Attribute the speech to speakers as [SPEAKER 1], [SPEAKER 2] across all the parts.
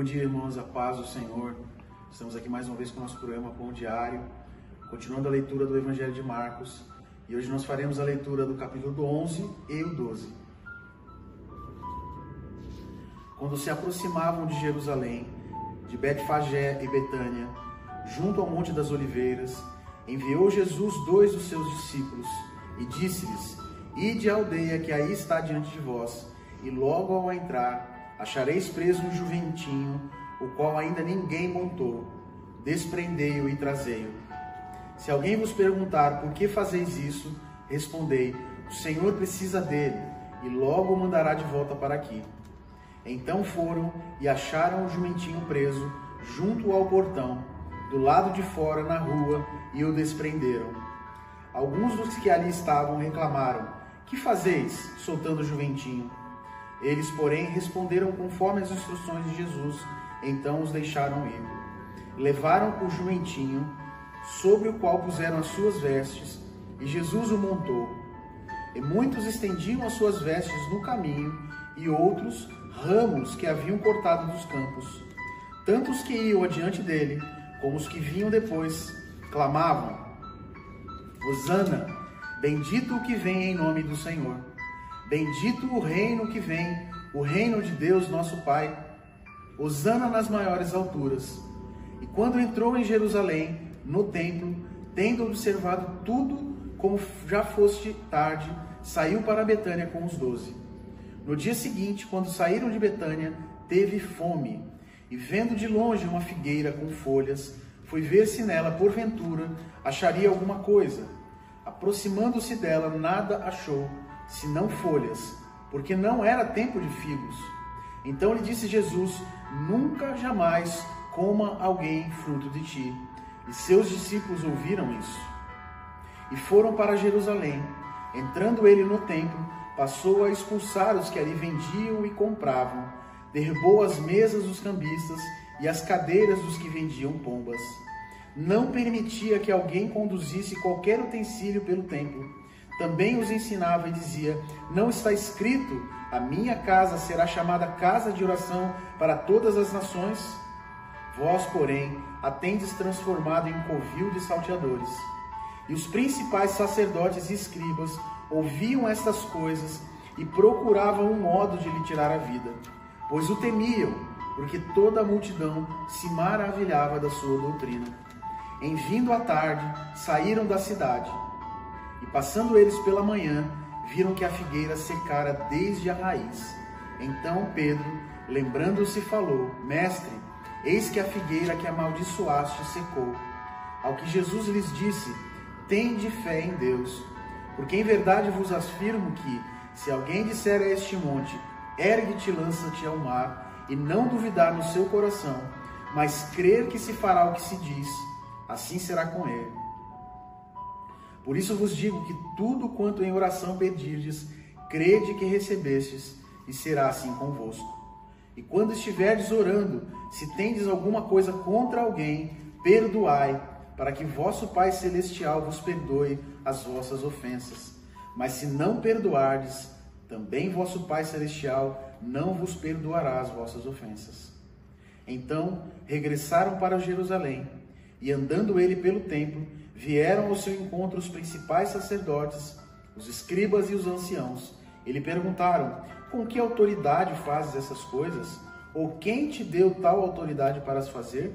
[SPEAKER 1] Bom dia, irmãos, a paz do Senhor. Estamos aqui mais uma vez com o nosso programa Pão Diário, continuando a leitura do Evangelho de Marcos. E hoje nós faremos a leitura do capítulo 11 e o 12. Quando se aproximavam de Jerusalém, de Betfagé e Betânia, junto ao Monte das Oliveiras, enviou Jesus 2 dos seus discípulos e disse-lhes: Ide à aldeia que aí está diante de vós, e logo ao entrar achareis preso um jumentinho, o qual ainda ninguém montou. Desprendei-o e trazei-o. Se alguém vos perguntar por que fazeis isso, respondei: o Senhor precisa dele, e logo o mandará de volta para aqui. Então foram e acharam o jumentinho preso junto ao portão, do lado de fora na rua, e o desprenderam. Alguns dos que ali estavam reclamaram: que fazeis, soltando o jumentinho? Eles, porém, responderam conforme as instruções de Jesus, então os deixaram ir. Levaram o jumentinho, sobre o qual puseram as suas vestes, e Jesus o montou. E muitos estendiam as suas vestes no caminho, e outros ramos que haviam cortado dos campos. Tanto os que iam adiante dele, como os que vinham depois, clamavam: Hosana, bendito o que vem em nome do Senhor. Bendito o reino que vem, o reino de Deus nosso Pai. Hosana nas maiores alturas. E quando entrou em Jerusalém, no templo, tendo observado tudo, como já fosse tarde, saiu para Betânia com os 12. No dia seguinte, quando saíram de Betânia, teve fome, e vendo de longe uma figueira com folhas, foi ver se nela, porventura, acharia alguma coisa. Aproximando-se dela, nada achou, senão folhas, porque não era tempo de figos. Então lhe disse Jesus: nunca jamais coma alguém fruto de ti. E seus discípulos ouviram isso. E foram para Jerusalém. Entrando ele no templo, passou a expulsar os que ali vendiam e compravam. Derrubou as mesas dos cambistas e as cadeiras dos que vendiam pombas. Não permitia que alguém conduzisse qualquer utensílio pelo templo. Também os ensinava e dizia: não está escrito: a minha casa será chamada casa de oração para todas as nações? Vós, porém, a tendes transformado em covil de salteadores. E os principais sacerdotes e escribas ouviam estas coisas e procuravam um modo de lhe tirar a vida, pois o temiam, porque toda a multidão se maravilhava da sua doutrina. Em vindo a tarde, saíram da cidade. E passando eles pela manhã, viram que a figueira secara desde a raiz. Então Pedro, lembrando-se, falou: Mestre, eis que a figueira que amaldiçoaste secou. Ao que Jesus lhes disse: Tende fé em Deus, porque em verdade vos afirmo que, se alguém disser a este monte: ergue-te e lança-te ao mar, e não duvidar no seu coração, mas crer que se fará o que se diz, assim será com ele. Por isso vos digo que tudo quanto em oração pedirdes, crede que recebestes, e será assim convosco. E quando estiverdes orando, se tendes alguma coisa contra alguém, perdoai, para que vosso Pai Celestial vos perdoe as vossas ofensas. Mas se não perdoardes, também vosso Pai Celestial não vos perdoará as vossas ofensas. Então regressaram para Jerusalém, e andando ele pelo templo, vieram ao seu encontro os principais sacerdotes, os escribas e os anciãos. E lhe perguntaram: com que autoridade fazes essas coisas? Ou quem te deu tal autoridade para as fazer?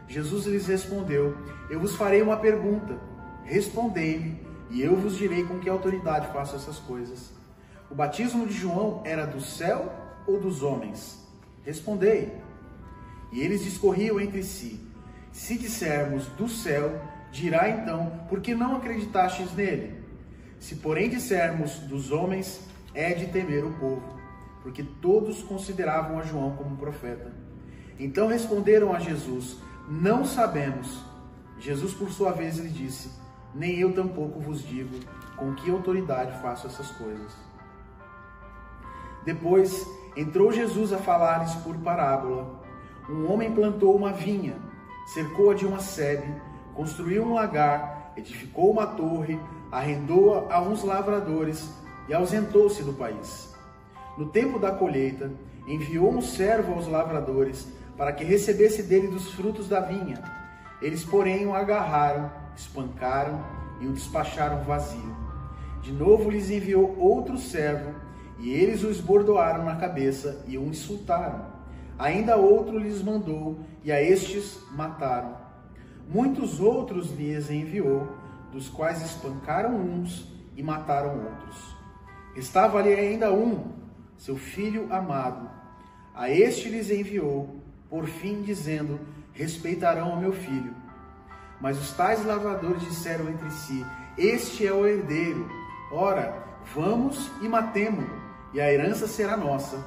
[SPEAKER 1] Jesus lhes respondeu: eu vos farei uma pergunta, respondei-me, e eu vos direi com que autoridade faço essas coisas. O batismo de João era do céu ou dos homens? Respondei. E eles discorriam entre si: se dissermos do céu, dirá então: por que não acreditastes nele? Se porém dissermos dos homens, é de temer o povo, porque todos consideravam a João como profeta. Então responderam a Jesus: não sabemos. Jesus, por sua vez, lhe disse: nem eu tampouco vos digo com que autoridade faço essas coisas. Depois entrou Jesus a falar-lhes por parábola. Um homem plantou uma vinha, cercou-a de uma sebe, construiu um lagar, edificou uma torre, arrendou-a a uns lavradores e ausentou-se do país. No tempo da colheita, enviou um servo aos lavradores para que recebesse dele dos frutos da vinha. Eles, porém, o agarraram, espancaram e o despacharam vazio. De novo lhes enviou outro servo, e eles o esbordoaram na cabeça e o insultaram. Ainda outro lhes mandou, e a estes mataram. Muitos outros lhes enviou, dos quais espancaram uns e mataram outros. Estava ali ainda um, seu filho amado. A este lhes enviou, por fim, dizendo: respeitarão o meu filho. Mas os tais lavradores disseram entre si: este é o herdeiro. Ora, vamos e matemo-lo, e a herança será nossa.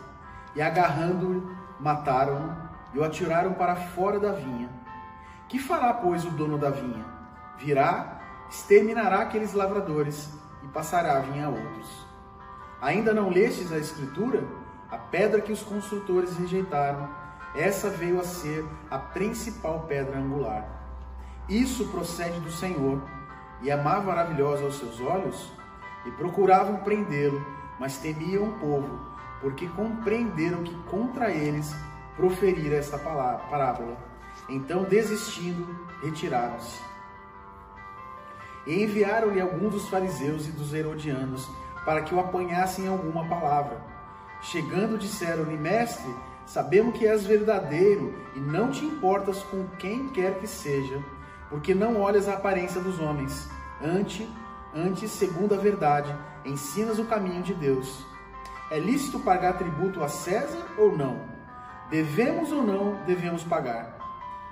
[SPEAKER 1] E agarrando-o, mataram-no e o atiraram para fora da vinha. Que fará, pois, o dono da vinha? Virá, exterminará aqueles lavradores e passará a vinha a outros. Ainda não lestes a Escritura? A pedra que os construtores rejeitaram, essa veio a ser a principal pedra angular. Isso procede do Senhor, e é má maravilhosa aos seus olhos? E procuravam prendê-lo, mas temiam o povo, porque compreenderam que contra eles proferira esta parábola. Então, desistindo, retiraram-se. E enviaram-lhe alguns dos fariseus e dos herodianos, para que o apanhassem em alguma palavra. Chegando, disseram-lhe: mestre, sabemos que és verdadeiro e não te importas com quem quer que seja, porque não olhas a aparência dos homens. Antes, segundo a verdade, ensinas o caminho de Deus. É lícito pagar tributo a César ou não? Devemos ou não devemos pagar?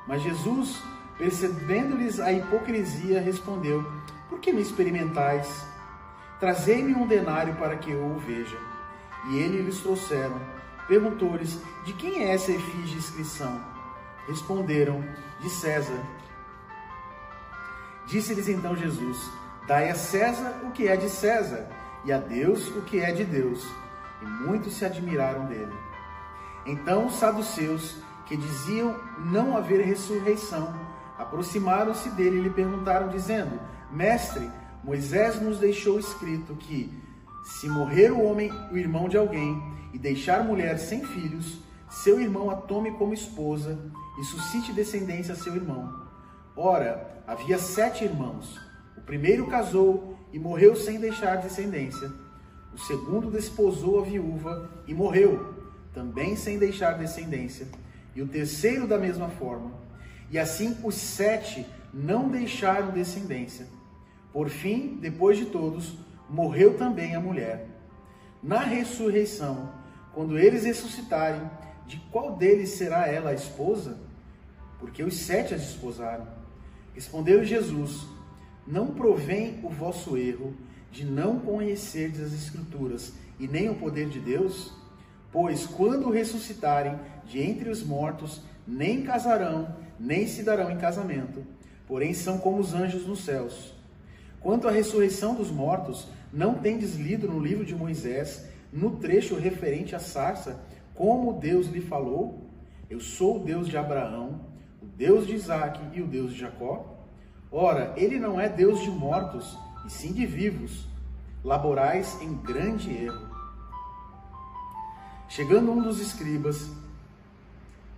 [SPEAKER 1] Mas Jesus, percebendo-lhes a hipocrisia, respondeu: por que me experimentais? Trazei-me um denário para que eu o veja. E ele lhes trouxeram. Perguntou-lhes: de quem é essa efígie inscrição? Responderam: de César. Disse-lhes então Jesus: dai a César o que é de César, e a Deus o que é de Deus. E muitos se admiraram dele. Então os saduceus, que diziam não haver ressurreição, aproximaram-se dele e lhe perguntaram, dizendo: mestre, Moisés nos deixou escrito que, se morrer o homem, o irmão de alguém, e deixar mulher sem filhos, seu irmão a tome como esposa e suscite descendência a seu irmão. Ora, havia 7 irmãos. O primeiro casou e morreu sem deixar descendência. O segundo desposou a viúva e morreu, também sem deixar descendência. E o terceiro da mesma forma. E assim os 7 não deixaram descendência. Por fim, depois de todos, morreu também a mulher. Na ressurreição, quando eles ressuscitarem, de qual deles será ela a esposa? Porque os 7 a desposaram. Respondeu Jesus: não provém o vosso erro de não conhecerdes as Escrituras e nem o poder de Deus? Pois quando ressuscitarem de entre os mortos, nem casarão, nem se darão em casamento, porém são como os anjos nos céus. Quanto à ressurreição dos mortos, não tendes lido no livro de Moisés, no trecho referente à sarça, como Deus lhe falou? Eu sou o Deus de Abraão, o Deus de Isaque e o Deus de Jacó? Ora, ele não é Deus de mortos, e sim de vivos. Laborais em grande erro. Chegando um dos escribas,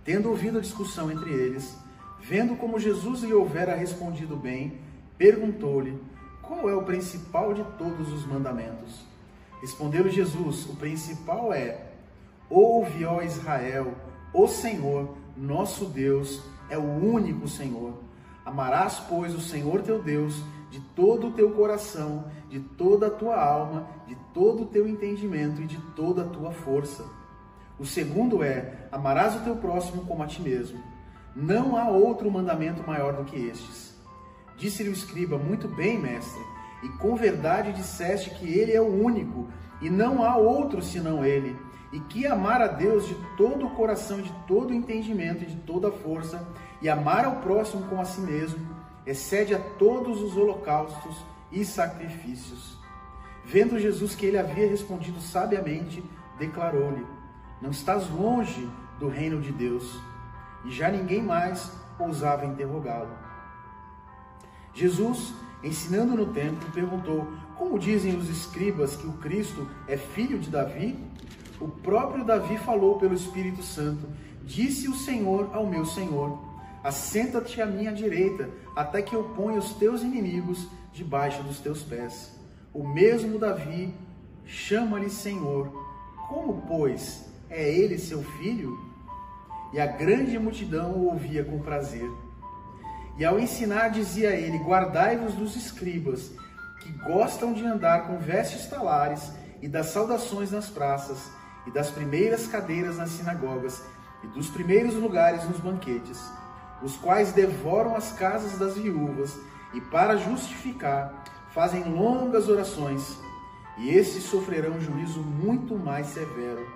[SPEAKER 1] tendo ouvido a discussão entre eles, vendo como Jesus lhe houvera respondido bem, perguntou-lhe: qual é o principal de todos os mandamentos? Respondeu Jesus: o principal é: ouve, ó Israel, o Senhor, nosso Deus, é o único Senhor. Amarás, pois, o Senhor teu Deus de todo o teu coração, de toda a tua alma, de todo o teu entendimento e de toda a tua força. O segundo é: amarás o teu próximo como a ti mesmo. Não há outro mandamento maior do que estes. Disse-lhe o escriba: muito bem, mestre, e com verdade disseste que ele é o único, e não há outro senão ele, e que amar a Deus de todo o coração, de todo o entendimento e de toda a força, e amar ao próximo como a si mesmo, excede a todos os holocaustos e sacrifícios. Vendo Jesus que ele havia respondido sabiamente, declarou-lhe: não estás longe do reino de Deus. E já ninguém mais ousava interrogá-lo. Jesus, ensinando no templo, perguntou: como dizem os escribas que o Cristo é filho de Davi? O próprio Davi falou pelo Espírito Santo, Disse o Senhor ao meu Senhor: assenta-te à minha direita, até que eu ponha os teus inimigos debaixo dos teus pés. O mesmo Davi chama-lhe Senhor. Como, pois, é ele seu filho? E a grande multidão o ouvia com prazer. E ao ensinar, dizia ele: guardai-vos dos escribas, que gostam de andar com vestes talares, e das saudações nas praças, e das primeiras cadeiras nas sinagogas, e dos primeiros lugares nos banquetes, os quais devoram as casas das viúvas, e para justificar fazem longas orações, e esses sofrerão juízo muito mais severo.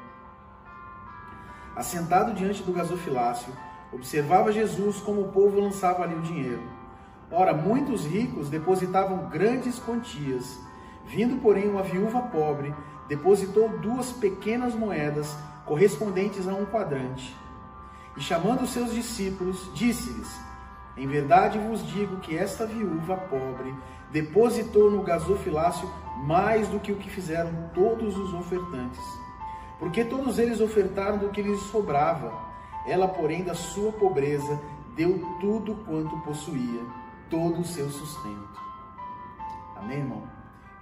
[SPEAKER 1] Assentado diante do gasofilácio, observava Jesus como o povo lançava ali o dinheiro. Ora, muitos ricos depositavam grandes quantias. Vindo, porém, uma viúva pobre, depositou 2 pequenas moedas, correspondentes a 1 quadrante. E chamando os seus discípulos, disse-lhes: em verdade vos digo que esta viúva pobre depositou no gasofilácio mais do que o que fizeram todos os ofertantes. Porque todos eles ofertaram do que lhes sobrava. Ela, porém, da sua pobreza, deu tudo quanto possuía, todo o seu sustento. Amém, irmão?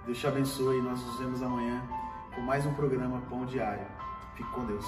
[SPEAKER 1] Deus te abençoe e nós nos vemos amanhã com mais um programa Pão Diário. Fique com Deus.